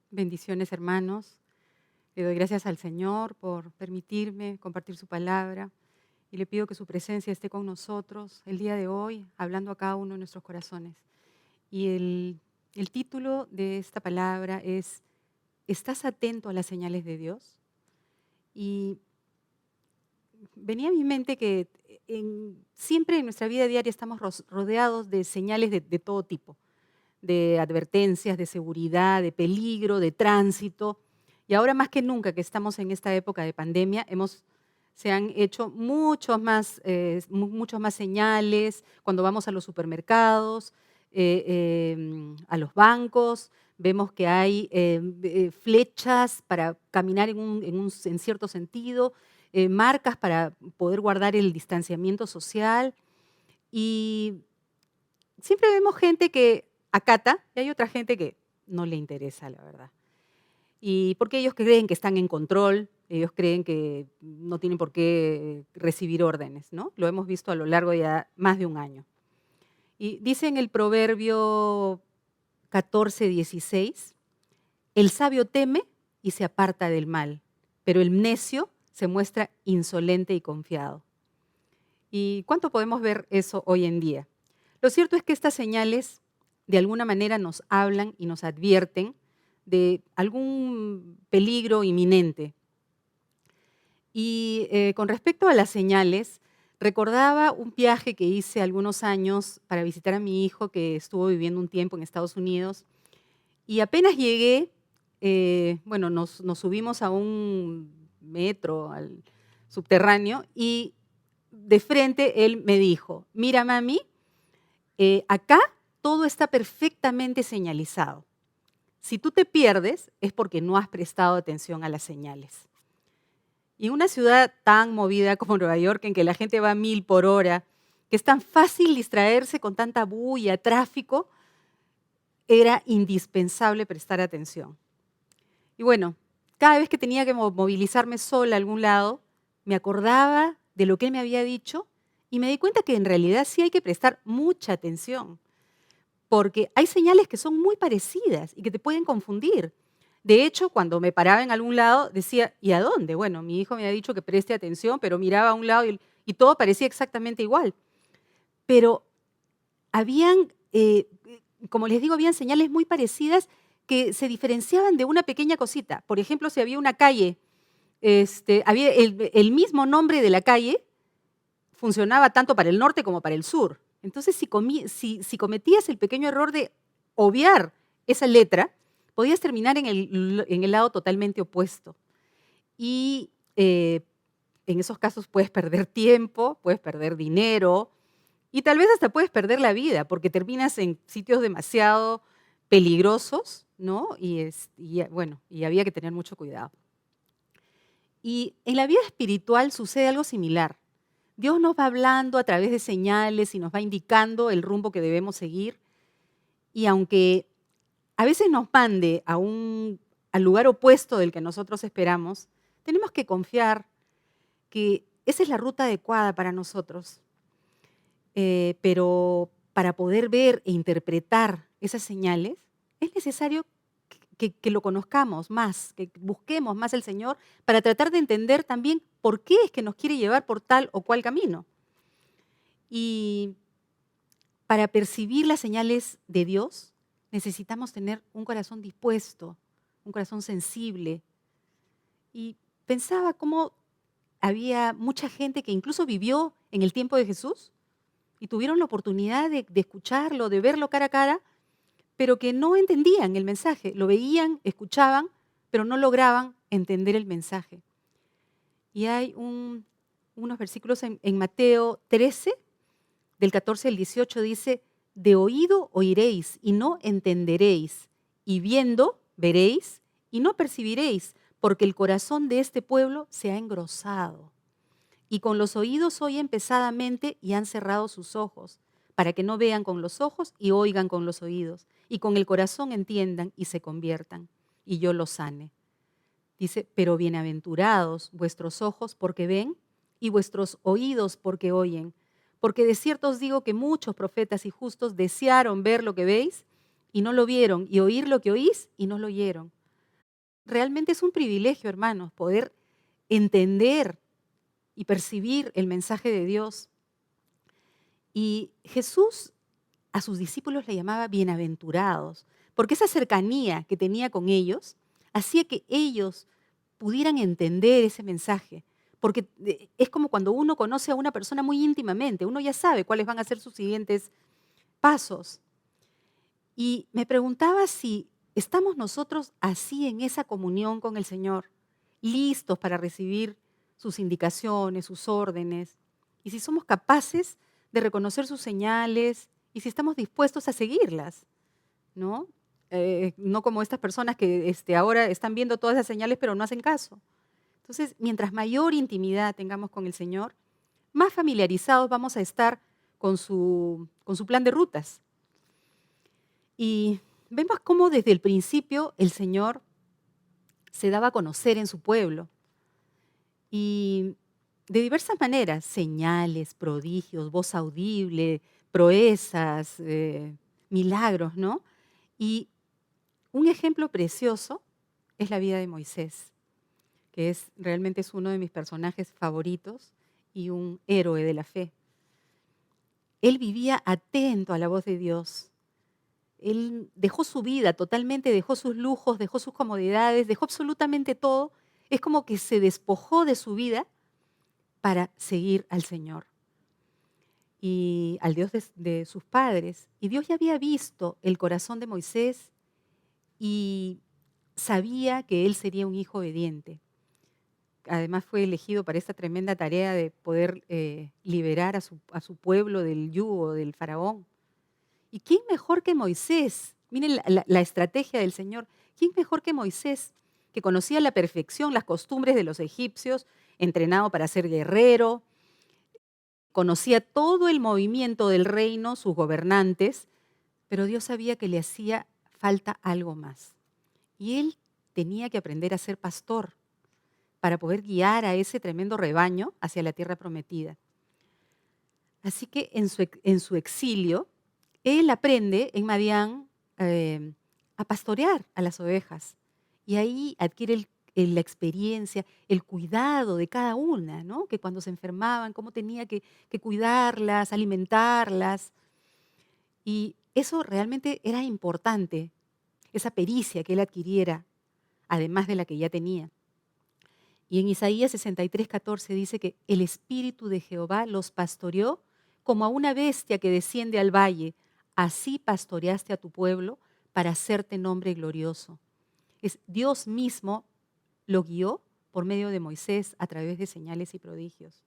Bendiciones, hermanos. Le doy gracias al Señor por permitirme compartir su palabra y le pido que su presencia esté con nosotros el día de hoy, hablando a cada uno de nuestros corazones. Y el título de esta palabra es ¿Estás atento a las señales de Dios? Y venía a mi mente que siempre en nuestra vida diaria estamos rodeados de señales de todo tipo, de advertencias, de seguridad, de peligro, de tránsito. Y ahora más que nunca que estamos en esta época de pandemia, se han hecho muchos más señales cuando vamos a los supermercados, a los bancos. Vemos que hay flechas para caminar en cierto sentido, marcas para poder guardar el distanciamiento social. Y siempre vemos gente que acata y hay otra gente que no le interesa, la verdad. Y porque ellos creen que están en control, ellos creen que no tienen por qué recibir órdenes, ¿no? Lo hemos visto a lo largo de ya más de un año. Y dice en el Proverbio 14:16, el sabio teme y se aparta del mal, pero el necio se muestra insolente y confiado. ¿Y cuánto podemos ver eso hoy en día? Lo cierto es que estas señales de alguna manera nos hablan y nos advierten de algún peligro inminente. Y con respecto a las señales, recordaba un viaje que hice algunos años para visitar a mi hijo que estuvo viviendo un tiempo en Estados Unidos. Y apenas llegué, nos subimos a un metro, al subterráneo, y de frente él me dijo, mira mami, acá todo está perfectamente señalizado. Si tú te pierdes es porque no has prestado atención a las señales. Y en una ciudad tan movida como Nueva York, en que la gente va a 1000 por hora, que es tan fácil distraerse con tanta bulla, tráfico, era indispensable prestar atención. Y bueno, cada vez que tenía que movilizarme sola a algún lado, me acordaba de lo que él me había dicho y me di cuenta que en realidad sí hay que prestar mucha atención, porque hay señales que son muy parecidas y que te pueden confundir. De hecho, cuando me paraba en algún lado, decía, ¿y a dónde? Bueno, mi hijo me ha dicho que preste atención, pero miraba a un lado y todo parecía exactamente igual. Pero habían, como les digo, habían señales muy parecidas que se diferenciaban de una pequeña cosita. Por ejemplo, si había una calle, había el mismo nombre de la calle funcionaba tanto para el norte como para el sur. Entonces, si cometías el pequeño error de obviar esa letra, podías terminar en el lado totalmente opuesto. Y en esos casos puedes perder tiempo, puedes perder dinero y tal vez hasta puedes perder la vida porque terminas en sitios demasiado peligrosos, ¿no? Y había que tener mucho cuidado. Y en la vida espiritual sucede algo similar. Dios nos va hablando a través de señales y nos va indicando el rumbo que debemos seguir. Y aunque a veces nos mande al lugar opuesto del que nosotros esperamos, tenemos que confiar que esa es la ruta adecuada para nosotros. Pero para poder ver e interpretar esas señales, es necesario que lo conozcamos más, que busquemos más al Señor para tratar de entender también por qué es que nos quiere llevar por tal o cual camino. Y para percibir las señales de Dios, necesitamos tener un corazón dispuesto, un corazón sensible. Y pensaba cómo había mucha gente que incluso vivió en el tiempo de Jesús y tuvieron la oportunidad de escucharlo, de verlo cara a cara, pero que no entendían el mensaje. Lo veían, escuchaban, pero no lograban entender el mensaje. Y hay unos versículos en Mateo 13, del 14 al 18, dice, de oído oiréis y no entenderéis, y viendo veréis y no percibiréis, porque el corazón de este pueblo se ha engrosado. Y con los oídos oyen pesadamente y han cerrado sus ojos, para que no vean con los ojos y oigan con los oídos, y con el corazón entiendan y se conviertan, y yo los sane. Dice, pero bienaventurados vuestros ojos porque ven y vuestros oídos porque oyen. Porque de cierto os digo que muchos profetas y justos desearon ver lo que veis y no lo vieron, y oír lo que oís y no lo oyeron. realmente es un privilegio, hermanos, poder entender y percibir el mensaje de Dios. Y Jesús a sus discípulos le llamaba bienaventurados, porque esa cercanía que tenía con ellos hacía que ellos pudieran entender ese mensaje. Porque es como cuando uno conoce a una persona muy íntimamente, uno ya sabe cuáles van a ser sus siguientes pasos. Y me preguntaba si estamos nosotros así en esa comunión con el Señor, listos para recibir sus indicaciones, sus órdenes, y si somos capaces de reconocer sus señales y si estamos dispuestos a seguirlas, ¿no? No como estas personas que ahora están viendo todas esas señales pero no hacen caso. Entonces, mientras mayor intimidad tengamos con el Señor, más familiarizados vamos a estar con su plan de rutas. Y vemos cómo desde el principio el Señor se daba a conocer en su pueblo. Y de diversas maneras, señales, prodigios, voz audible, proezas, milagros, ¿no? Y un ejemplo precioso es la vida de Moisés, que realmente es uno de mis personajes favoritos y un héroe de la fe. Él vivía atento a la voz de Dios. Él dejó su vida totalmente, dejó sus lujos, dejó sus comodidades, dejó absolutamente todo. Es como que se despojó de su vida para seguir al Señor y al Dios de sus padres. Y Dios ya había visto el corazón de Moisés y sabía que él sería un hijo obediente. Además fue elegido para esta tremenda tarea de poder liberar a su pueblo del yugo del faraón. ¿Y quién mejor que Moisés? Miren la estrategia del Señor. ¿Quién mejor que Moisés, que conocía a la perfección las costumbres de los egipcios, entrenado para ser guerrero, conocía todo el movimiento del reino, sus gobernantes, pero Dios sabía que le hacía falta algo más. Y él tenía que aprender a ser pastor para poder guiar a ese tremendo rebaño hacia la tierra prometida. Así que en su exilio, él aprende en Madián a pastorear a las ovejas. Y ahí adquiere la experiencia, el cuidado de cada una, ¿no? Que cuando se enfermaban, cómo tenía que cuidarlas, alimentarlas. Y eso realmente era importante, esa pericia que él adquiriera, además de la que ya tenía. Y en Isaías 63:14 dice que el Espíritu de Jehová los pastoreó como a una bestia que desciende al valle. Así pastoreaste a tu pueblo para hacerte nombre glorioso. Es Dios mismo lo guió por medio de Moisés a través de señales y prodigios.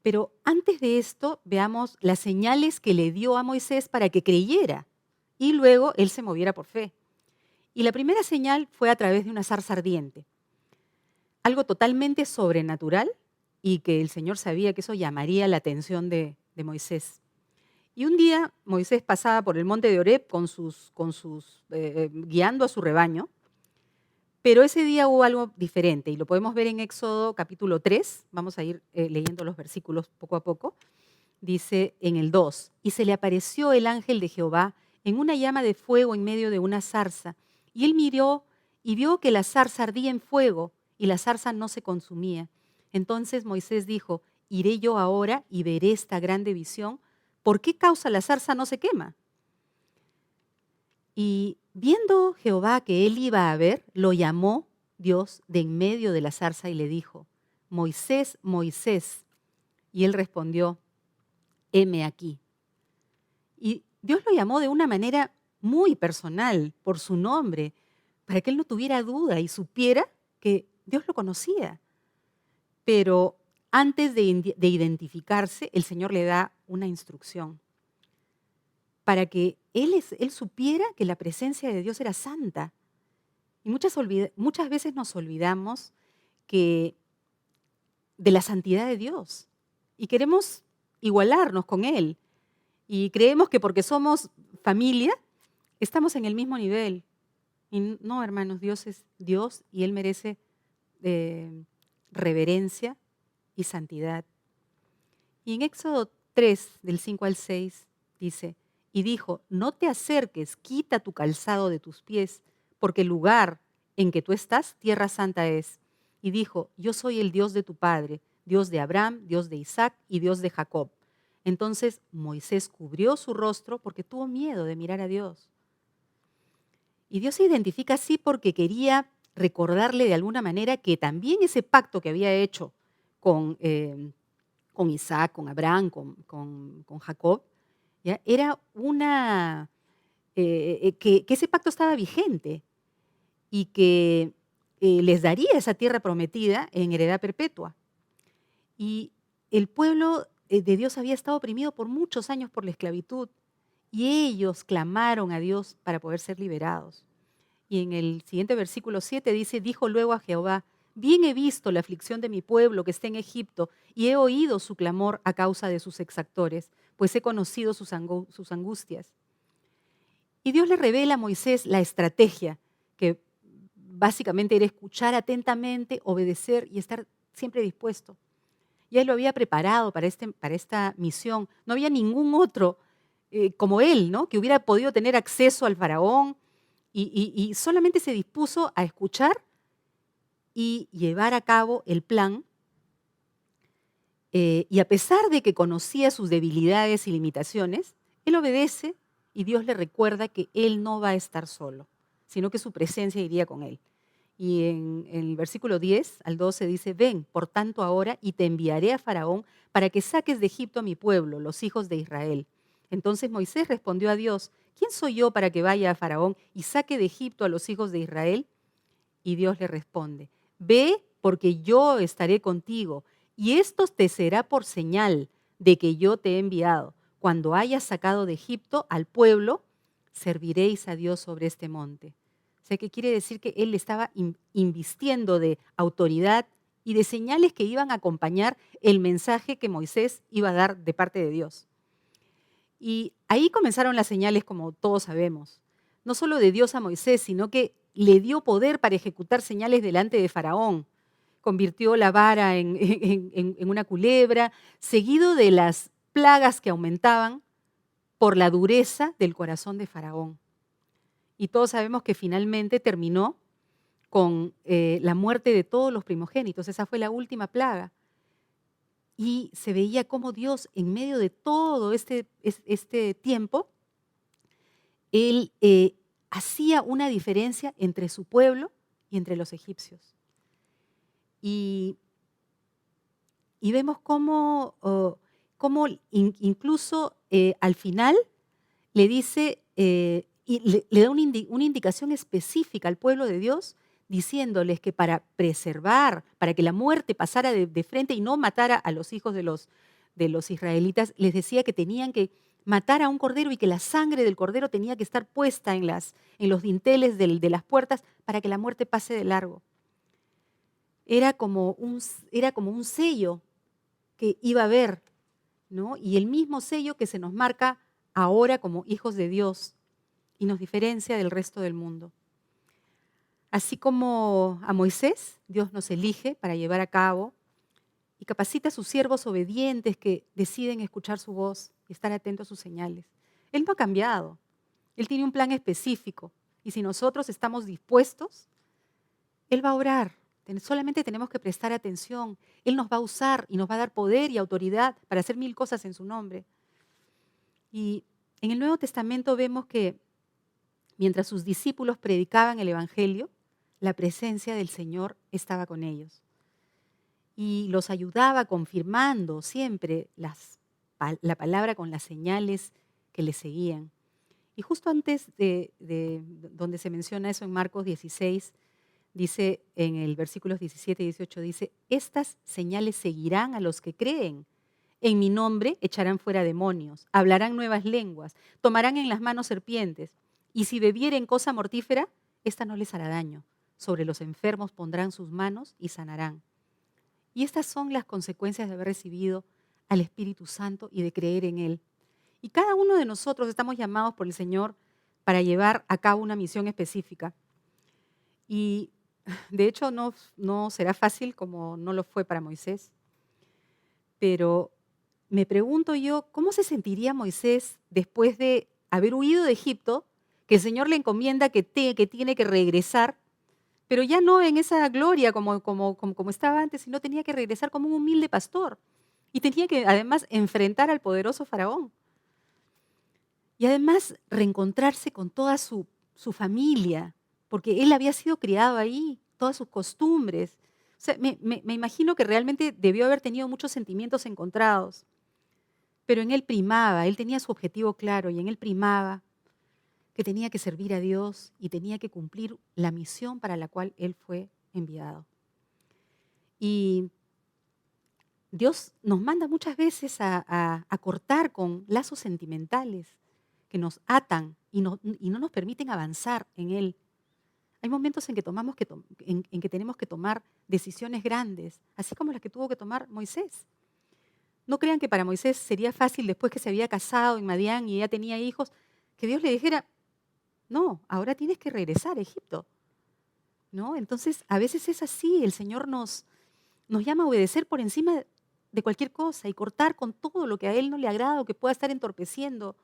Pero antes de esto, veamos las señales que le dio a Moisés para que creyera y luego él se moviera por fe. Y la primera señal fue a través de una zarza ardiente. Algo totalmente sobrenatural y que el Señor sabía que eso llamaría la atención de Moisés. Y un día Moisés pasaba por el monte de Oreb guiando a su rebaño, pero ese día hubo algo diferente y lo podemos ver en Éxodo capítulo 3, vamos a ir leyendo los versículos poco a poco. Dice en el 2, y se le apareció el ángel de Jehová en una llama de fuego en medio de una zarza, y él miró y vio que la zarza ardía en fuego y la zarza no se consumía. Entonces Moisés dijo, iré yo ahora y veré esta grande visión. ¿Por qué causa la zarza no se quema? Y viendo Jehová que él iba a ver, lo llamó Dios de en medio de la zarza y le dijo, Moisés, Moisés. Y él respondió, heme aquí. Y Dios lo llamó de una manera muy personal, por su nombre, para que él no tuviera duda y supiera que Dios lo conocía. Pero antes de identificarse, el Señor le da una instrucción para que él supiera que la presencia de Dios era santa. Y muchas veces nos olvidamos de la santidad de Dios y queremos igualarnos con Él. Y creemos que porque somos familia, estamos en el mismo nivel. Y no, hermanos, Dios es Dios y Él merece reverencia y santidad. Y en Éxodo 3, del 5 al 6, dice, y dijo, no te acerques, quita tu calzado de tus pies, porque el lugar en que tú estás, tierra santa es. Y dijo, yo soy el Dios de tu padre, Dios de Abraham, Dios de Isaac y Dios de Jacob. Entonces Moisés cubrió su rostro porque tuvo miedo de mirar a Dios. Y Dios se identifica así porque quería recordarle de alguna manera que también ese pacto que había hecho con, con Isaac, con Abraham, con Jacob, ¿ya? Era que ese pacto estaba vigente y que les daría esa tierra prometida en heredad perpetua. Y el pueblo de Dios había estado oprimido por muchos años por la esclavitud y ellos clamaron a Dios para poder ser liberados. Y en el siguiente versículo 7 dice, dijo luego a Jehová, bien he visto la aflicción de mi pueblo que está en Egipto y he oído su clamor a causa de sus exactores, pues he conocido sus angustias. Y Dios le revela a Moisés la estrategia, que básicamente era escuchar atentamente, obedecer y estar siempre dispuesto. Ya él lo había preparado para esta misión. No había ningún otro como él, ¿no? Que hubiera podido tener acceso al faraón y solamente se dispuso a escuchar y llevar a cabo el plan. Y a pesar de que conocía sus debilidades y limitaciones, él obedece y Dios le recuerda que él no va a estar solo, sino que su presencia iría con él. Y en el versículo 10 al 12 dice, ven, por tanto ahora, y te enviaré a Faraón para que saques de Egipto a mi pueblo, los hijos de Israel. Entonces Moisés respondió a Dios, ¿quién soy yo para que vaya a Faraón y saque de Egipto a los hijos de Israel? Y Dios le responde, ve porque yo estaré contigo, y esto te será por señal de que yo te he enviado. Cuando hayas sacado de Egipto al pueblo, serviréis a Dios sobre este monte. O sea, que quiere decir que él estaba invistiendo de autoridad y de señales que iban a acompañar el mensaje que Moisés iba a dar de parte de Dios. Y ahí comenzaron las señales, como todos sabemos, no solo de Dios a Moisés, sino que le dio poder para ejecutar señales delante de Faraón. Convirtió la vara en una culebra, seguido de las plagas que aumentaban por la dureza del corazón de Faraón. Y todos sabemos que finalmente terminó con la muerte de todos los primogénitos. Esa fue la última plaga. Y se veía cómo Dios, en medio de todo este tiempo, Él hacía una diferencia entre su pueblo y entre los egipcios. Y vemos cómo, incluso al final le dice, y le da una indicación específica al pueblo de Dios, diciéndoles que para preservar, para que la muerte pasara de frente y no matara a los hijos de los israelitas, les decía que tenían que matar a un cordero y que la sangre del cordero tenía que estar puesta en los dinteles de las puertas para que la muerte pase de largo. Era como un sello que iba a haber, ¿no? Y el mismo sello que se nos marca ahora como hijos de Dios y nos diferencia del resto del mundo. Así como a Moisés, Dios nos elige para llevar a cabo y capacita a sus siervos obedientes que deciden escuchar su voz y estar atentos a sus señales. Él no ha cambiado. Él tiene un plan específico y si nosotros estamos dispuestos, Él va a obrar. Solamente tenemos que prestar atención. Él nos va a usar y nos va a dar poder y autoridad para hacer 1000 cosas en su nombre. Y en el Nuevo Testamento vemos que mientras sus discípulos predicaban el Evangelio, la presencia del Señor estaba con ellos. Y los ayudaba confirmando siempre la palabra con las señales que le seguían. Y justo antes de donde se menciona eso en Marcos 16, dice en el versículos 17 y 18, dice, estas señales seguirán a los que creen. En mi nombre echarán fuera demonios, hablarán nuevas lenguas, tomarán en las manos serpientes, y si bebieren cosa mortífera, esta no les hará daño. Sobre los enfermos pondrán sus manos y sanarán. Y estas son las consecuencias de haber recibido al Espíritu Santo y de creer en Él. Y cada uno de nosotros estamos llamados por el Señor para llevar a cabo una misión específica. Y de hecho no será fácil como no lo fue para Moisés. Pero me pregunto yo, ¿cómo se sentiría Moisés después de haber huido de Egipto, que el Señor le encomienda que tiene que regresar, pero ya no en esa gloria como estaba antes, sino tenía que regresar como un humilde pastor. Y tenía que además enfrentar al poderoso faraón. Y además reencontrarse con toda su familia, porque él había sido criado ahí, todas sus costumbres. O sea, me imagino que realmente debió haber tenido muchos sentimientos encontrados, pero en él primaba, él tenía su objetivo claro y en él primaba que tenía que servir a Dios y tenía que cumplir la misión para la cual él fue enviado. Y Dios nos manda muchas veces a cortar con lazos sentimentales que nos atan y no nos permiten avanzar en Él. Hay momentos en que, en que tenemos que tomar decisiones grandes, así como las que tuvo que tomar Moisés. No crean que para Moisés sería fácil, después que se había casado en Madián y ya tenía hijos, que Dios le dijera, no, ahora tienes que regresar a Egipto. ¿No? Entonces, a veces es así, el Señor nos llama a obedecer por encima de cualquier cosa y cortar con todo lo que a Él no le agrada o que pueda estar entorpeciendo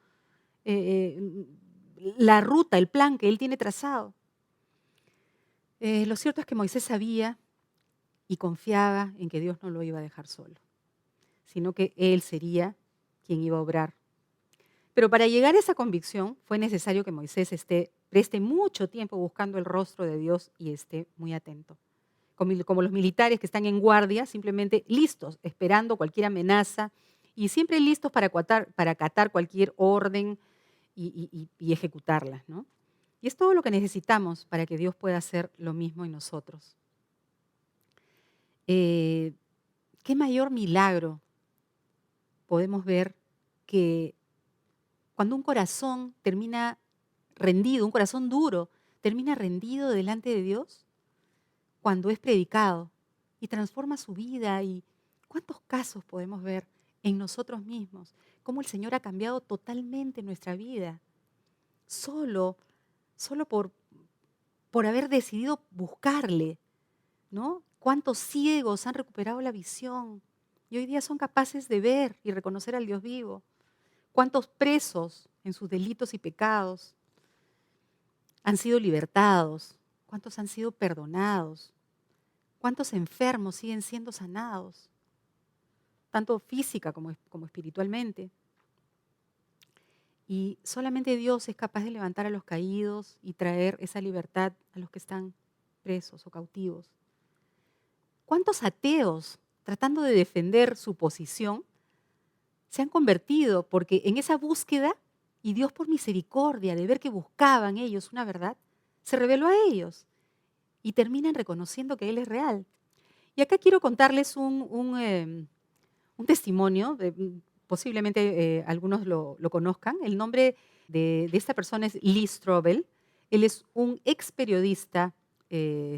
la ruta, el plan que Él tiene trazado. Lo cierto es que Moisés sabía y confiaba en que Dios no lo iba a dejar solo, sino que Él sería quien iba a obrar. Pero para llegar a esa convicción fue necesario que Moisés preste mucho tiempo buscando el rostro de Dios y esté muy atento. Como los militares que están en guardia, simplemente listos, esperando cualquier amenaza y siempre listos para acatar cualquier orden y ejecutarla, ¿no? Y es todo lo que necesitamos para que Dios pueda hacer lo mismo en nosotros. ¿Qué mayor milagro podemos ver que cuando un corazón termina rendido, un corazón duro, termina rendido delante de Dios? Cuando es predicado y transforma su vida. ¿Y cuántos casos podemos ver en nosotros mismos? Cómo el Señor ha cambiado totalmente nuestra vida. Solo por haber decidido buscarle, ¿no? Cuántos ciegos han recuperado la visión y hoy día son capaces de ver y reconocer al Dios vivo. Cuántos presos en sus delitos y pecados han sido libertados. Cuántos han sido perdonados. ¿Cuántos enfermos siguen siendo sanados? Tanto física como espiritualmente. Y solamente Dios es capaz de levantar a los caídos y traer esa libertad a los que están presos o cautivos. ¿Cuántos ateos, tratando de defender su posición, se han convertido porque en esa búsqueda, y Dios por misericordia de ver que buscaban ellos una verdad, se reveló a ellos y terminan reconociendo que Él es real? Y acá quiero contarles un testimonio, posiblemente algunos lo conozcan. El nombre de esta persona es Lee Strobel. Él es un ex periodista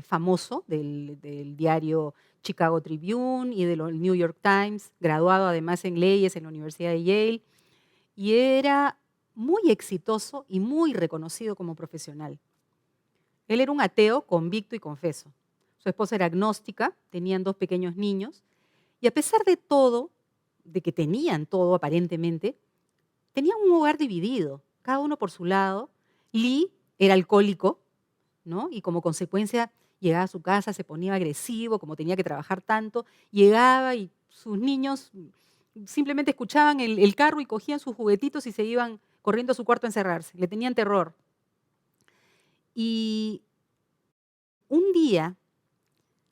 famoso del diario Chicago Tribune y del New York Times, graduado además en leyes en la Universidad de Yale, y era muy exitoso y muy reconocido como profesional. Él era un ateo convicto y confeso. Su esposa era agnóstica, tenían 2 pequeños niños, y a pesar de todo, de que tenían todo aparentemente, tenían un hogar dividido, cada uno por su lado. Lee era alcohólico, ¿no? Y como consecuencia llegaba a su casa, se ponía agresivo, como tenía que trabajar tanto, llegaba y sus niños simplemente escuchaban el carro y cogían sus juguetitos y se iban corriendo a su cuarto a encerrarse, le tenían terror. Y un día,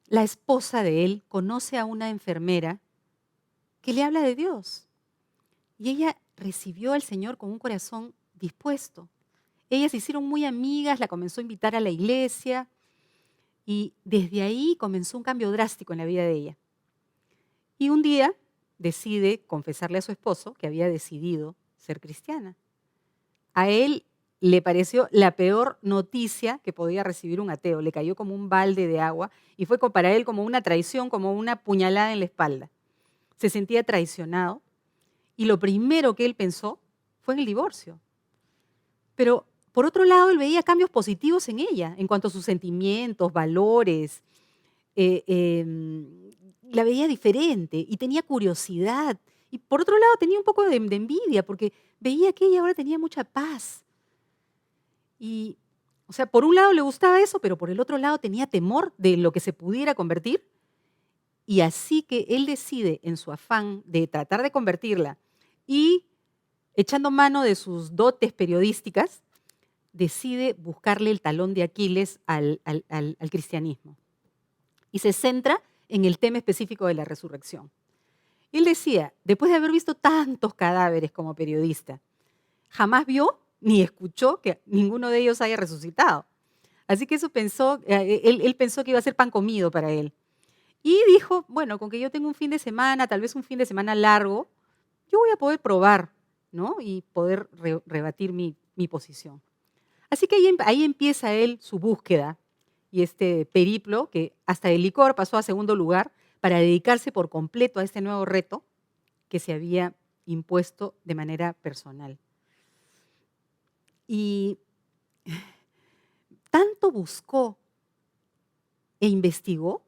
la esposa de él conoce a una enfermera que le habla de Dios. Y ella recibió al Señor con un corazón dispuesto. Ellas se hicieron muy amigas, la comenzó a invitar a la iglesia y desde ahí comenzó un cambio drástico en la vida de ella. Y un día decide confesarle a su esposo que había decidido ser cristiana. A él le pareció la peor noticia que podía recibir un ateo. Le cayó como un balde de agua y fue para él como una traición, como una puñalada en la espalda. Se sentía traicionado y lo primero que él pensó fue en el divorcio. Pero por otro lado, él veía cambios positivos en ella, en cuanto a sus sentimientos, valores. La veía diferente y tenía curiosidad. Y por otro lado, tenía un poco de envidia porque veía que ella ahora tenía mucha paz. Y, o sea, por un lado le gustaba eso, pero por el otro lado tenía temor de lo que se pudiera convertir. Y así que él decide, en su afán de tratar de convertirla y echando mano de sus dotes periodísticas, decide buscarle el talón de Aquiles al cristianismo. Y se centra en el tema específico de la resurrección. Él decía, después de haber visto tantos cadáveres como periodista, jamás vio ni escuchó que ninguno de ellos haya resucitado. Así que eso pensó, él pensó que iba a ser pan comido para él. Y dijo, bueno, con que yo tengo un fin de semana, tal vez un fin de semana largo, yo voy a poder probar, ¿no? Y poder rebatir mi posición. Así que ahí empieza él su búsqueda y este periplo que hasta el licor pasó a segundo lugar para dedicarse por completo a este nuevo reto que se había impuesto de manera personal. Y tanto buscó e investigó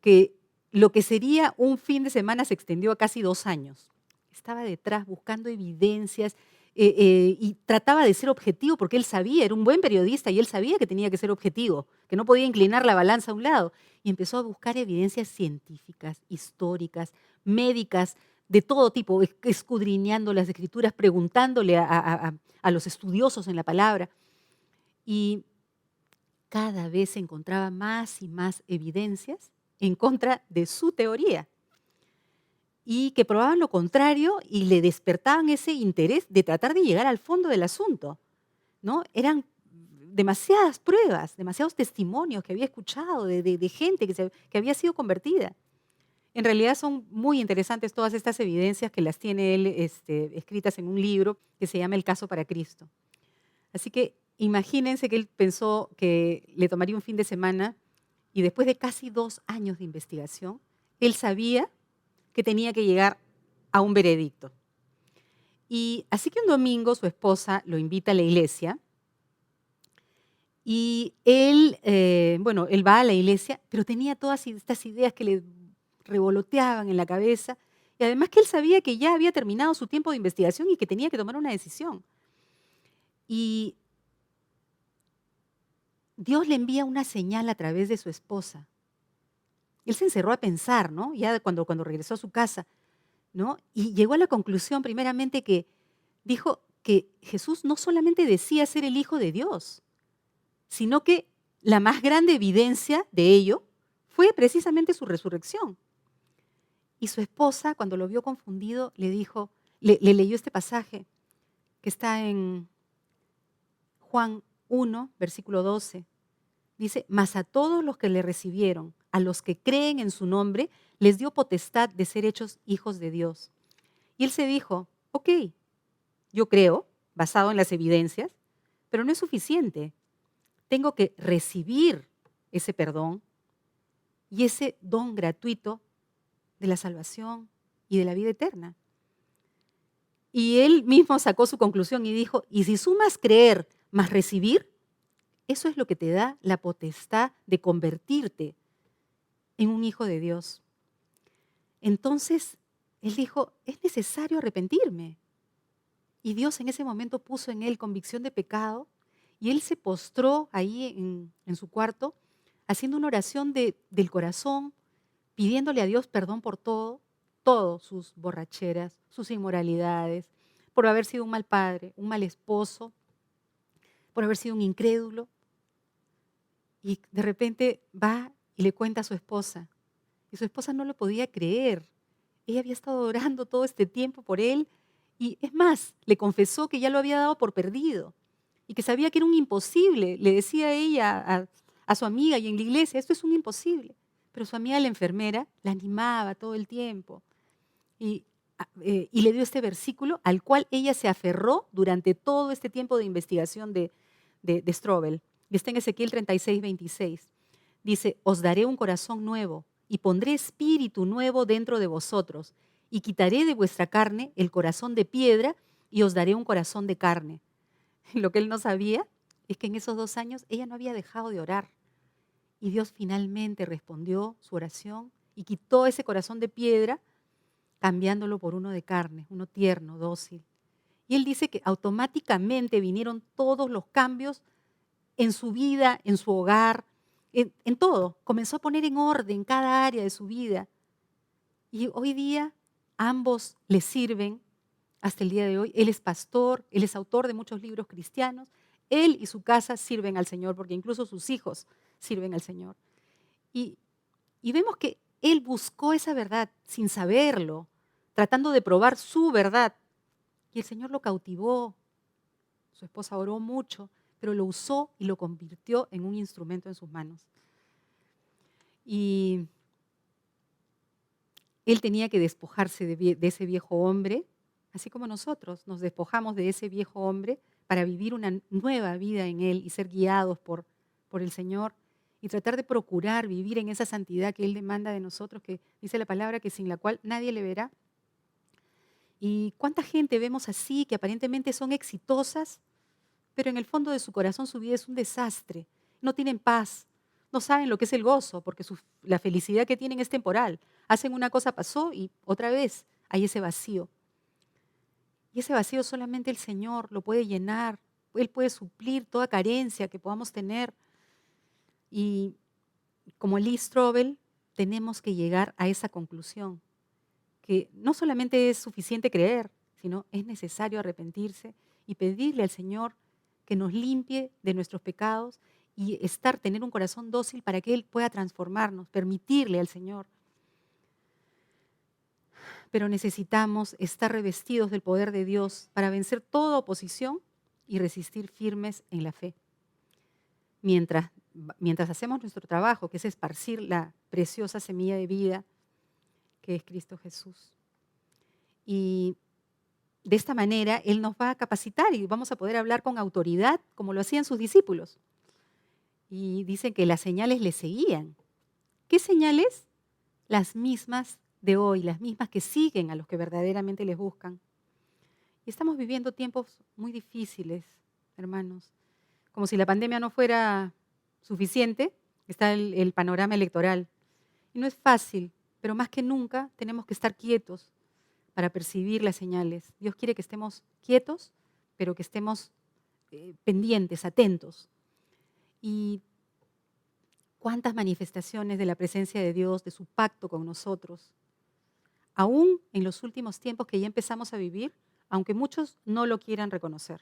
que lo que sería un fin de semana se extendió a casi 2 años. Estaba detrás buscando evidencias y trataba de ser objetivo porque él sabía, era un buen periodista y él sabía que tenía que ser objetivo, que no podía inclinar la balanza a un lado. Y empezó a buscar evidencias científicas, históricas, médicas, de todo tipo, escudriñando las escrituras, preguntándole a los estudiosos en la palabra. Y cada vez se encontraba más y más evidencias en contra de su teoría y que probaban lo contrario y le despertaban ese interés de tratar de llegar al fondo del asunto, ¿no? Eran demasiadas pruebas, demasiados testimonios que había escuchado de gente que había sido convertida. En realidad son muy interesantes todas estas evidencias que las tiene él escritas en un libro que se llama El caso para Cristo. Así que imagínense que él pensó que le tomaría un fin de semana y después de casi 2 años de investigación, él sabía que tenía que llegar a un veredicto. Y así que un domingo su esposa lo invita a la iglesia y él, bueno, él va a la iglesia, pero tenía todas estas ideas que le revoloteaban en la cabeza y además que él sabía que ya había terminado su tiempo de investigación y que tenía que tomar una decisión. Y Dios le envía una señal a través de su esposa. Él se encerró a pensar, ¿no? Ya cuando regresó a su casa, ¿no? Y llegó a la conclusión, primeramente, que dijo que Jesús no solamente decía ser el Hijo de Dios, sino que la más grande evidencia de ello fue precisamente su resurrección. Y su esposa, cuando lo vio confundido, le dijo, le leyó este pasaje que está en Juan 1, versículo 12. Dice, mas a todos los que le recibieron, a los que creen en su nombre, les dio potestad de ser hechos hijos de Dios. Y él se dijo, ok, yo creo, basado en las evidencias, pero no es suficiente. Tengo que recibir ese perdón y ese don gratuito de la salvación y de la vida eterna. Y él mismo sacó su conclusión y dijo, y si sumas creer más recibir, eso es lo que te da la potestad de convertirte en un hijo de Dios. Entonces, él dijo, es necesario arrepentirme. Y Dios en ese momento puso en él convicción de pecado y él se postró ahí en su cuarto haciendo una oración del corazón, pidiéndole a Dios perdón por todo, sus borracheras, sus inmoralidades, por haber sido un mal padre, un mal esposo, por haber sido un incrédulo. Y de repente va y le cuenta a su esposa. Y su esposa no lo podía creer. Ella había estado orando todo este tiempo por él y es más, le confesó que ya lo había dado por perdido y que sabía que era un imposible. Le decía ella a su amiga y en la iglesia, esto es un imposible. Pero su amiga, la enfermera, la animaba todo el tiempo y le dio este versículo al cual ella se aferró durante todo este tiempo de investigación de Strobel. Y está en Ezequiel 36, 26. Dice, os daré un corazón nuevo y pondré espíritu nuevo dentro de vosotros y quitaré de vuestra carne el corazón de piedra y os daré un corazón de carne. Lo que él no sabía es que en esos 2 años ella no había dejado de orar. Y Dios finalmente respondió su oración y quitó ese corazón de piedra cambiándolo por uno de carne, uno tierno, dócil. Y él dice que automáticamente vinieron todos los cambios en su vida, en su hogar, en todo. Comenzó a poner en orden cada área de su vida. Y hoy día ambos le sirven hasta el día de hoy. Él es pastor, él es autor de muchos libros cristianos. Él y su casa sirven al Señor, porque incluso sus hijos sirven al Señor. Y, y vemos que él buscó esa verdad sin saberlo, tratando de probar su verdad. Y el Señor lo cautivó. Su esposa oró mucho, pero lo usó y lo convirtió en un instrumento en sus manos. Y él tenía que despojarse de ese viejo hombre, así como nosotros nos despojamos de ese viejo hombre para vivir una nueva vida en él y ser guiados por el Señor y tratar de procurar vivir en esa santidad que Él demanda de nosotros, que dice la palabra que sin la cual nadie le verá. ¿Y cuánta gente vemos así, que aparentemente son exitosas, pero en el fondo de su corazón su vida es un desastre? No tienen paz, no saben lo que es el gozo, porque la felicidad que tienen es temporal. Hacen una cosa, pasó y otra vez hay ese vacío. Y ese vacío solamente el Señor lo puede llenar. Él puede suplir toda carencia que podamos tener. Y como Lee Strobel, tenemos que llegar a esa conclusión, que no solamente es suficiente creer, sino es necesario arrepentirse y pedirle al Señor que nos limpie de nuestros pecados y tener un corazón dócil para que Él pueda transformarnos, permitirle al Señor. Pero necesitamos estar revestidos del poder de Dios para vencer toda oposición y resistir firmes en la fe. Mientras hacemos nuestro trabajo, que es esparcir la preciosa semilla de vida que es Cristo Jesús. Y de esta manera Él nos va a capacitar y vamos a poder hablar con autoridad como lo hacían sus discípulos. Y dicen que las señales le seguían. ¿Qué señales? Las mismas de hoy, las mismas que siguen a los que verdaderamente les buscan. Y estamos viviendo tiempos muy difíciles, hermanos. Como si la pandemia no fuera suficiente, está el panorama electoral. Y no es fácil, pero más que nunca tenemos que estar quietos para percibir las señales. Dios quiere que estemos quietos, pero que estemos pendientes, atentos. Y cuántas manifestaciones de la presencia de Dios, de su pacto con nosotros, aún en los últimos tiempos que ya empezamos a vivir, aunque muchos no lo quieran reconocer.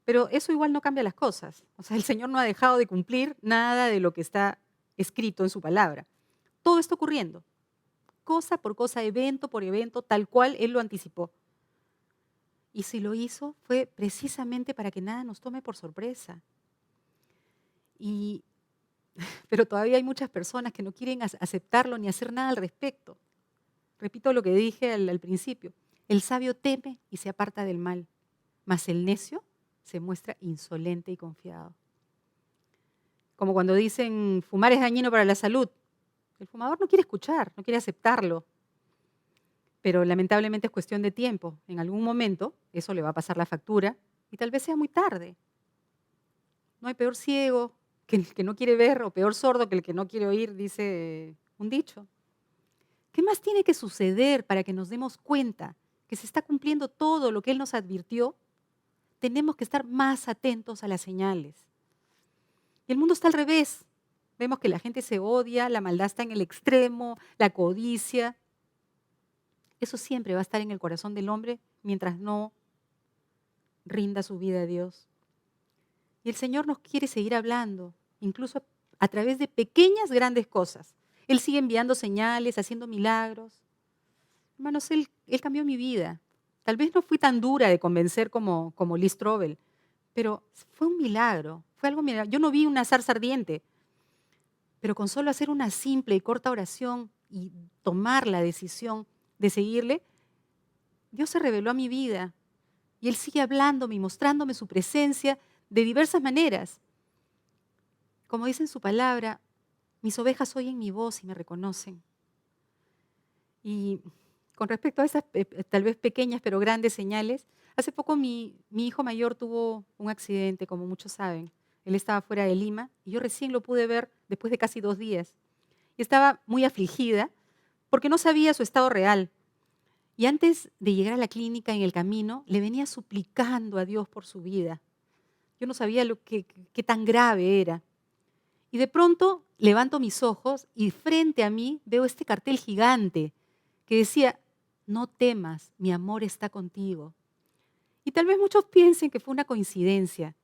Pero eso igual no cambia las cosas. O sea, el Señor no ha dejado de cumplir nada de lo que está escrito en su palabra. Todo está ocurriendo, cosa por cosa, evento por evento, tal cual Él lo anticipó. Y si lo hizo, fue precisamente para que nada nos tome por sorpresa. Pero todavía hay muchas personas que no quieren aceptarlo ni hacer nada al respecto. Repito lo que dije al principio. El sabio teme y se aparta del mal, mas el necio se muestra insolente y confiado. Como cuando dicen, fumar es dañino para la salud. El fumador no quiere escuchar, no quiere aceptarlo. Pero lamentablemente es cuestión de tiempo. En algún momento eso le va a pasar la factura y tal vez sea muy tarde. No hay peor ciego que el que no quiere ver o peor sordo que el que no quiere oír, dice un dicho. ¿Qué más tiene que suceder para que nos demos cuenta que se está cumpliendo todo lo que Él nos advirtió? Tenemos que estar más atentos a las señales. Y el mundo está al revés. Vemos que la gente se odia, la maldad está en el extremo, la codicia. Eso siempre va a estar en el corazón del hombre mientras no rinda su vida a Dios. Y el Señor nos quiere seguir hablando, incluso a través de pequeñas, grandes cosas. Él sigue enviando señales, haciendo milagros. Hermanos, Él cambió mi vida. Tal vez no fui tan dura de convencer como Lee Strobel, pero fue un milagro, fue algo milagro. Yo no vi una zarza ardiente, pero con solo hacer una simple y corta oración y tomar la decisión de seguirle, Dios se reveló a mi vida y Él sigue hablándome y mostrándome su presencia de diversas maneras. Como dice en su palabra, mis ovejas oyen mi voz y me reconocen. Y con respecto a esas tal vez pequeñas pero grandes señales, hace poco mi hijo mayor tuvo un accidente, como muchos saben. Él estaba fuera de Lima y yo recién lo pude ver después de casi 2 días. Y estaba muy afligida porque no sabía su estado real. Y antes de llegar a la clínica, en el camino, le venía suplicando a Dios por su vida. Yo no sabía qué tan grave era. Y de pronto levanto mis ojos y frente a mí veo este cartel gigante que decía, no temas, mi amor está contigo. Y tal vez muchos piensen que fue una coincidencia,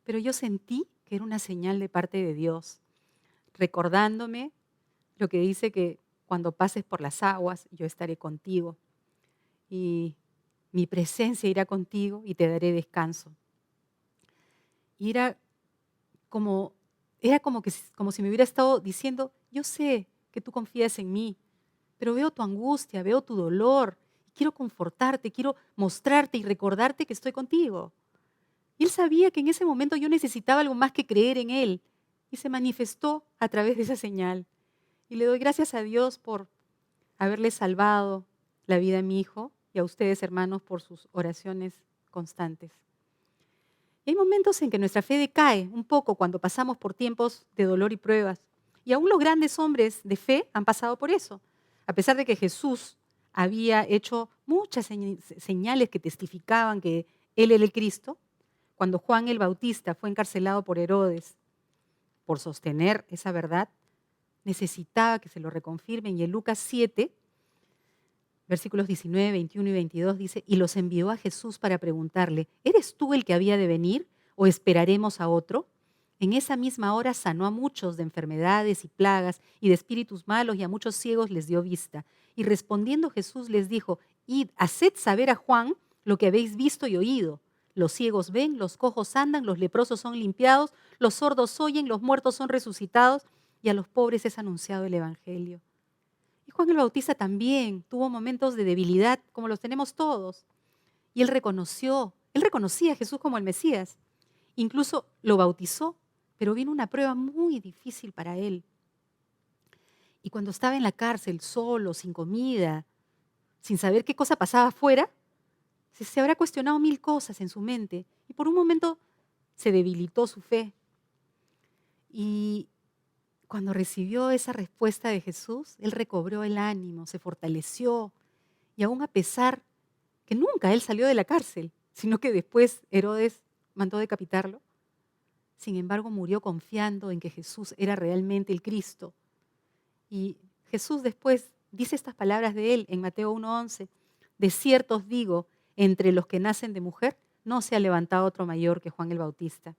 pero yo sentí que era una señal de parte de Dios, recordándome lo que dice que cuando pases por las aguas, yo estaré contigo. Y mi presencia irá contigo y te daré descanso. Y como, como si me hubiera estado diciendo, yo sé que tú confías en mí, pero veo tu angustia, veo tu dolor, quiero confortarte, quiero mostrarte y recordarte que estoy contigo. Y él sabía que en ese momento yo necesitaba algo más que creer en él, y se manifestó a través de esa señal. Y le doy gracias a Dios por haberle salvado la vida a mi hijo y a ustedes, hermanos, por sus oraciones constantes. Y hay momentos en que nuestra fe decae un poco cuando pasamos por tiempos de dolor y pruebas. Y aún los grandes hombres de fe han pasado por eso. A pesar de que Jesús había hecho muchas señales que testificaban que Él era el Cristo, cuando Juan el Bautista fue encarcelado por Herodes por sostener esa verdad, necesitaba que se lo reconfirmen. Y en Lucas 7, versículos 19, 21 y 22 dice, y los envió a Jesús para preguntarle, ¿eres tú el que había de venir o esperaremos a otro? En esa misma hora sanó a muchos de enfermedades y plagas y de espíritus malos y a muchos ciegos les dio vista. Y respondiendo Jesús les dijo, id, haced saber a Juan lo que habéis visto y oído. Los ciegos ven, los cojos andan, los leprosos son limpiados, los sordos oyen, los muertos son resucitados y a los pobres es anunciado el Evangelio. Y Juan el Bautista también tuvo momentos de debilidad, como los tenemos todos. Y él reconocía a Jesús como el Mesías. Incluso lo bautizó, pero vino una prueba muy difícil para él. Y cuando estaba en la cárcel, solo, sin comida, sin saber qué cosa pasaba afuera, se habrá cuestionado mil cosas en su mente. Y por un momento se debilitó su fe. Y cuando recibió esa respuesta de Jesús, él recobró el ánimo, se fortaleció. Y aún a pesar que nunca él salió de la cárcel, sino que después Herodes mandó decapitarlo, sin embargo murió confiando en que Jesús era realmente el Cristo. Y Jesús después dice estas palabras de él en Mateo 1:11, de cierto os digo, entre los que nacen de mujer, no se ha levantado otro mayor que Juan el Bautista.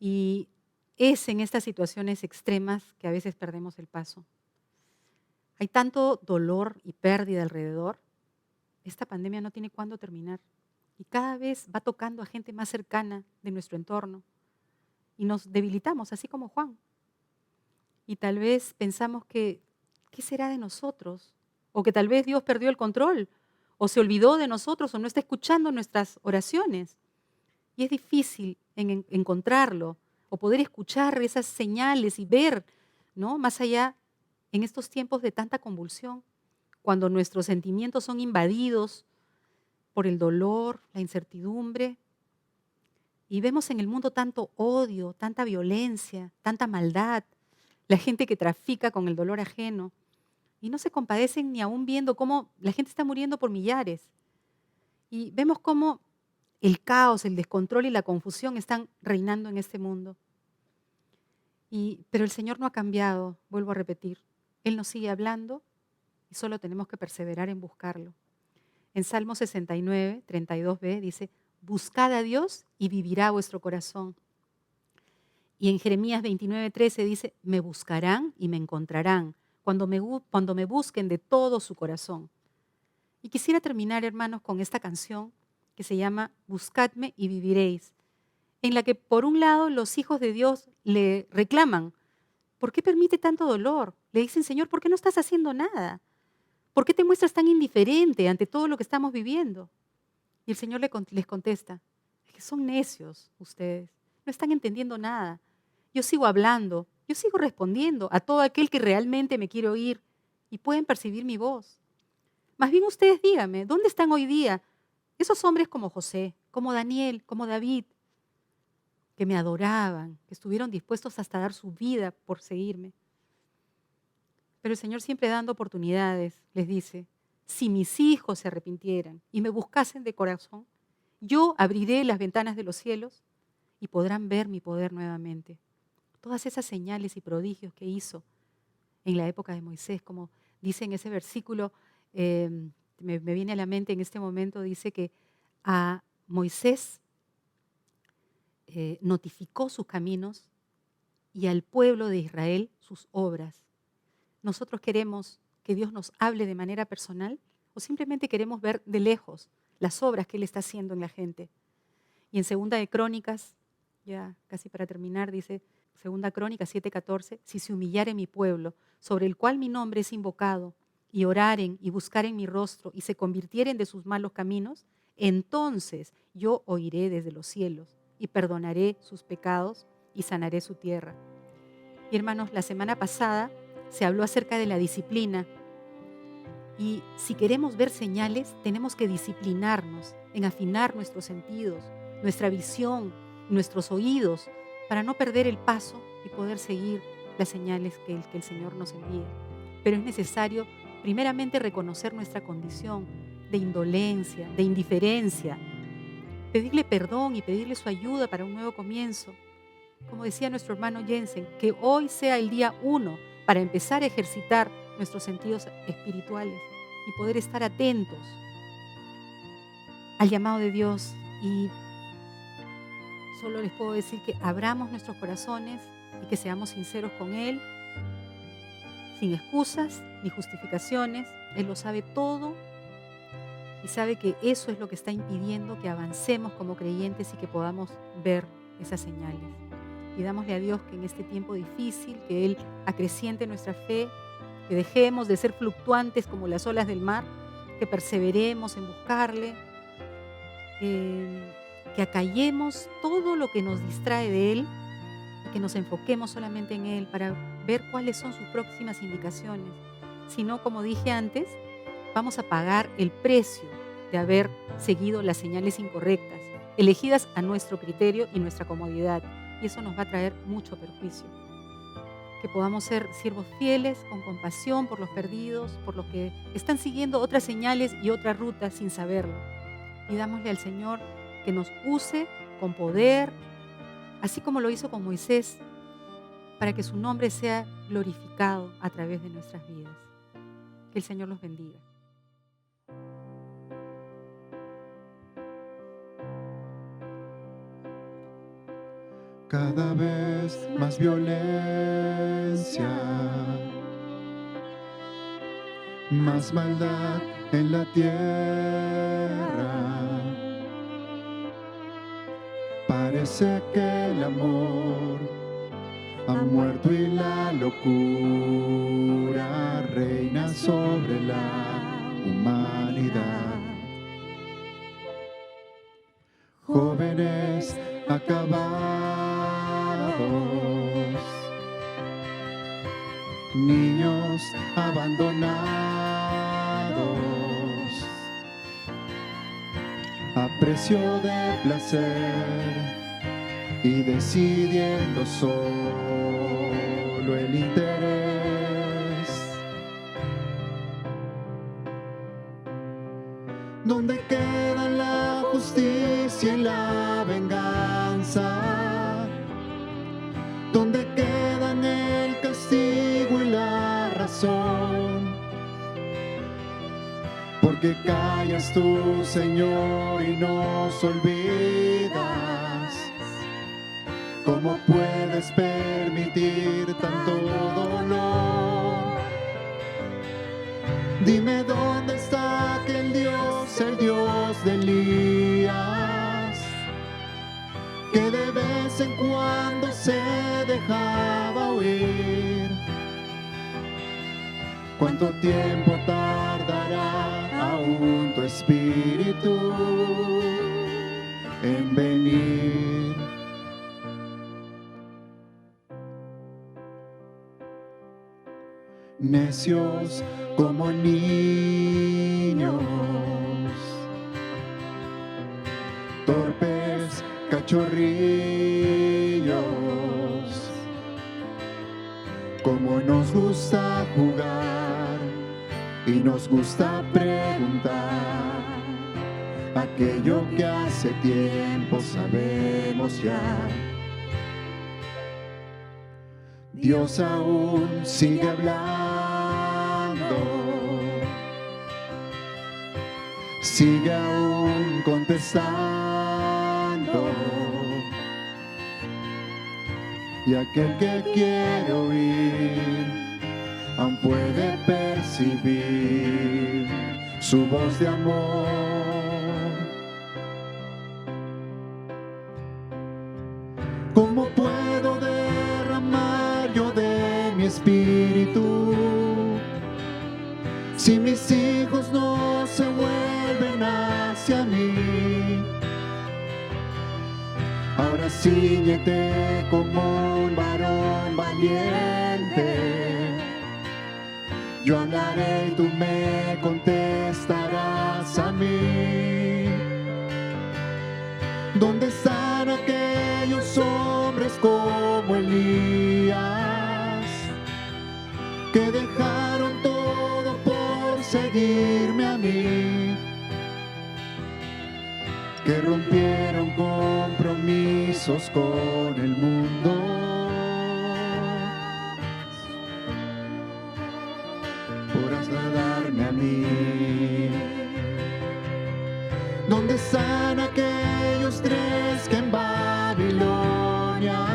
Y es en estas situaciones extremas que a veces perdemos el paso. Hay tanto dolor y pérdida alrededor. Esta pandemia no tiene cuándo terminar. Y cada vez va tocando a gente más cercana de nuestro entorno. Y nos debilitamos, así como Juan. Y tal vez pensamos que, ¿qué será de nosotros? O que tal vez Dios perdió el control, o se olvidó de nosotros, o no está escuchando nuestras oraciones. Y es difícil encontrarlo, o poder escuchar esas señales y ver, ¿no? Más allá, en estos tiempos de tanta convulsión, cuando nuestros sentimientos son invadidos por el dolor, la incertidumbre, y vemos en el mundo tanto odio, tanta violencia, tanta maldad, la gente que trafica con el dolor ajeno, y no se compadecen ni aún viendo cómo la gente está muriendo por millares. Y vemos cómo el caos, el descontrol y la confusión están reinando en este mundo. Pero el Señor no ha cambiado, vuelvo a repetir. Él nos sigue hablando y solo tenemos que perseverar en buscarlo. En Salmo 69, 32b dice, buscad a Dios y vivirá vuestro corazón. Y en Jeremías 29, 13 dice, me buscarán y me encontrarán cuando me busquen de todo su corazón. Y quisiera terminar, hermanos, con esta canción que se llama Buscadme y viviréis, en la que por un lado los hijos de Dios le reclaman, ¿por qué permite tanto dolor? Le dicen, Señor, ¿por qué no estás haciendo nada? ¿Por qué te muestras tan indiferente ante todo lo que estamos viviendo? Y el Señor les contesta, es que son necios ustedes, no están entendiendo nada. Yo sigo hablando, yo sigo respondiendo a todo aquel que realmente me quiere oír y pueden percibir mi voz. Más bien ustedes díganme, ¿dónde están hoy día esos hombres como José, como Daniel, como David, que me adoraban, que estuvieron dispuestos hasta dar su vida por seguirme? Pero el Señor siempre dando oportunidades les dice, si mis hijos se arrepintieran y me buscasen de corazón, yo abriré las ventanas de los cielos y podrán ver mi poder nuevamente. Todas esas señales y prodigios que hizo en la época de Moisés, como dice en ese versículo, eh, me viene a la mente en este momento, dice que a Moisés notificó sus caminos y al pueblo de Israel sus obras. ¿Nosotros queremos que Dios nos hable de manera personal o simplemente queremos ver de lejos las obras que Él está haciendo en la gente? Y en Segunda de Crónicas, ya casi para terminar, dice Segunda Crónicas 7:14, si se humillare mi pueblo, sobre el cual mi nombre es invocado, y oraren y buscaren mi rostro y se convirtieren de sus malos caminos, entonces yo oiré desde los cielos y perdonaré sus pecados y sanaré su tierra. Y hermanos, la semana pasada se habló acerca de la disciplina y si queremos ver señales, tenemos que disciplinarnos en afinar nuestros sentidos, nuestra visión, nuestros oídos, para no perder el paso y poder seguir las señales que el Señor nos envía. Pero es necesario primeramente reconocer nuestra condición de indolencia, de indiferencia, pedirle perdón y pedirle su ayuda para un nuevo comienzo. Como decía nuestro hermano Jensen, que hoy sea el día 1 para empezar a ejercitar nuestros sentidos espirituales y poder estar atentos al llamado de Dios. Y solo les puedo decir que abramos nuestros corazones y que seamos sinceros con Él, sin excusas ni justificaciones. Él lo sabe todo y sabe que eso es lo que está impidiendo que avancemos como creyentes y que podamos ver esas señales. Pidámosle a Dios que en este tiempo difícil, que Él acreciente nuestra fe, que dejemos de ser fluctuantes como las olas del mar, que perseveremos en buscarle, que acallemos todo lo que nos distrae de Él y que nos enfoquemos solamente en Él para ver cuáles son sus próximas indicaciones. Si no, como dije antes, vamos a pagar el precio de haber seguido las señales incorrectas, elegidas a nuestro criterio y nuestra comodidad. Y eso nos va a traer mucho perjuicio. Que podamos ser siervos fieles, con compasión por los perdidos, por los que están siguiendo otras señales y otras rutas sin saberlo. Pidámosle al Señor que nos use con poder, así como lo hizo con Moisés, para que su nombre sea glorificado a través de nuestras vidas. Que el Señor los bendiga. Cada vez más violencia, más maldad en la tierra. Parece que el amor ha muerto y la locura reina sobre la humanidad. Jóvenes acabados, niños abandonados, a precio de placer y decidiendo solo el interés. ¿Dónde queda la justicia y la venganza? ¿Dónde quedan el castigo y la razón? Porque callas tú, Señor, y nos olvidas. ¿Cómo puedes permitir tanto dolor? Dime dónde está aquel Dios, el Dios de Elías, que de vez en cuando se dejaba oír. ¿Cuánto tiempo tardará aún tu espíritu en venir? Necios como niños, torpes cachorrillos, como nos gusta jugar y nos gusta preguntar aquello que hace tiempo sabemos ya. Dios aún sigue hablando, sigue aún contestando, y aquel que quiere oír aún puede percibir su voz de amor. ¿Cómo puedo derramar yo de mi espíritu si mis hijos no se vuelven hacia mí? Ahora síñete como un varón valiente. Yo hablaré y tú me contestarás a mí. ¿Dónde están aquellos hombres como Elías que dejaron todo por seguirme a mí? Que rompieron compromisos con el mundo por agradarme a mí. ¿Dónde están aquellos tres que en Babilonia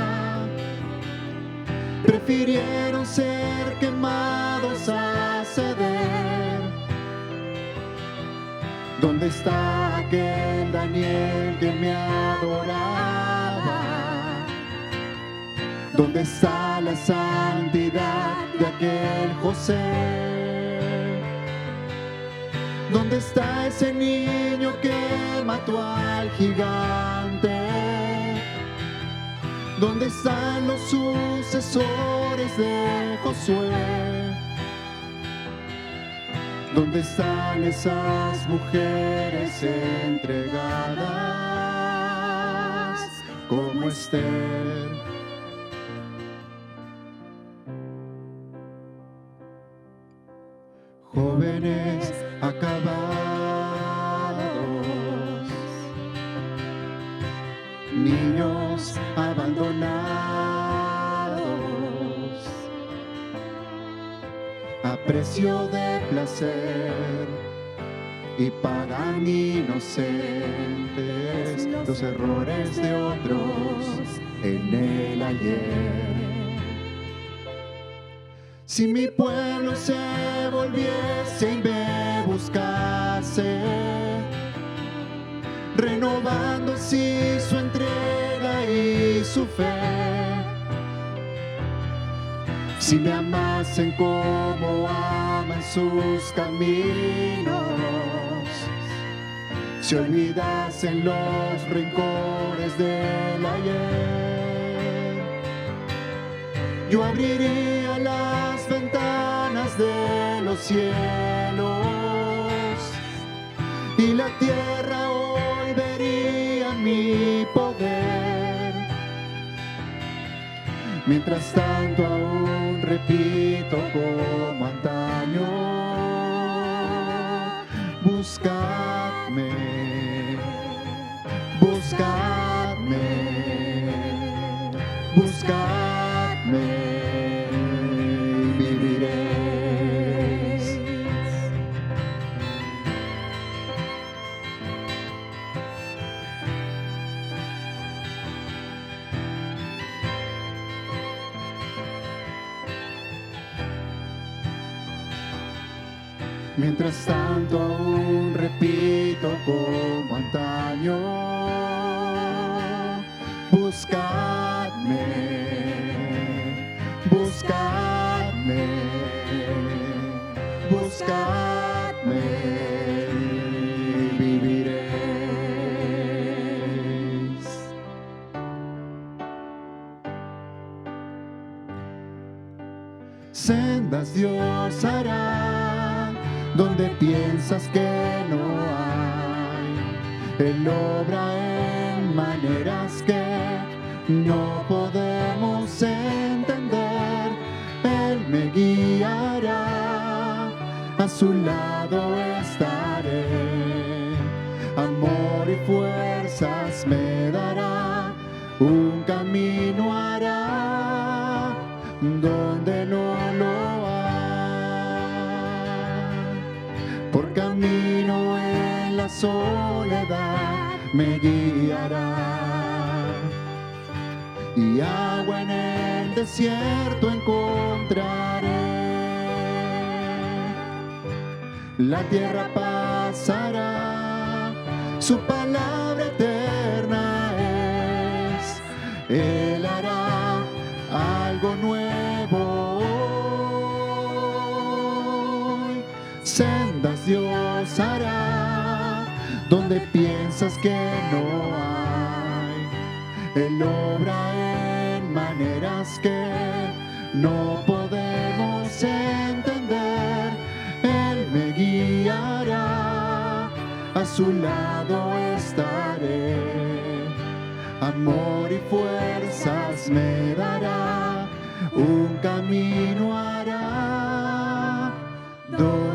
prefirieron ser quemados a ceder? ¿Dónde está aquel Daniel que me adoraba? ¿Dónde está la santidad de aquel José? ¿Dónde está ese niño que mató al gigante? ¿Dónde están los sucesores de Josué? ¿Dónde están esas mujeres entregadas como Esther? Jóvenes acabados, niños abandonados, a precio de placer, y pagan inocentes los errores de otros en el ayer. Si mi pueblo se volviese y me buscase, renovando así su entrega y su fe, si me amasen como aman sus caminos, si olvidasen los rencores del ayer, yo abriría las ventanas de los cielos y la tierra hoy vería mi poder. Mientras tanto aún repito como antaño, buscadme, buscadme, buscadme y viviréis. Mientras tanto aún repito como antaño, buscadme, buscadme, buscadme y viviréis. Sendas Dios hará donde piensas que no hay. Él obra en maneras que no podemos entender. Él me guiará a su lado estaré. Amor y fuerzas me dará, un camino hará donde no lo hay. Por camino en la soledad me guiará, y agua en el desierto encontraré. La tierra pasará, su palabra eterna es. Él hará algo nuevo hoy. Sendas Dios hará donde piensas que no hay. Él obra en maneras que no podemos entender. Él me guiará, a su lado estaré. Amor y fuerzas me dará, un camino hará donde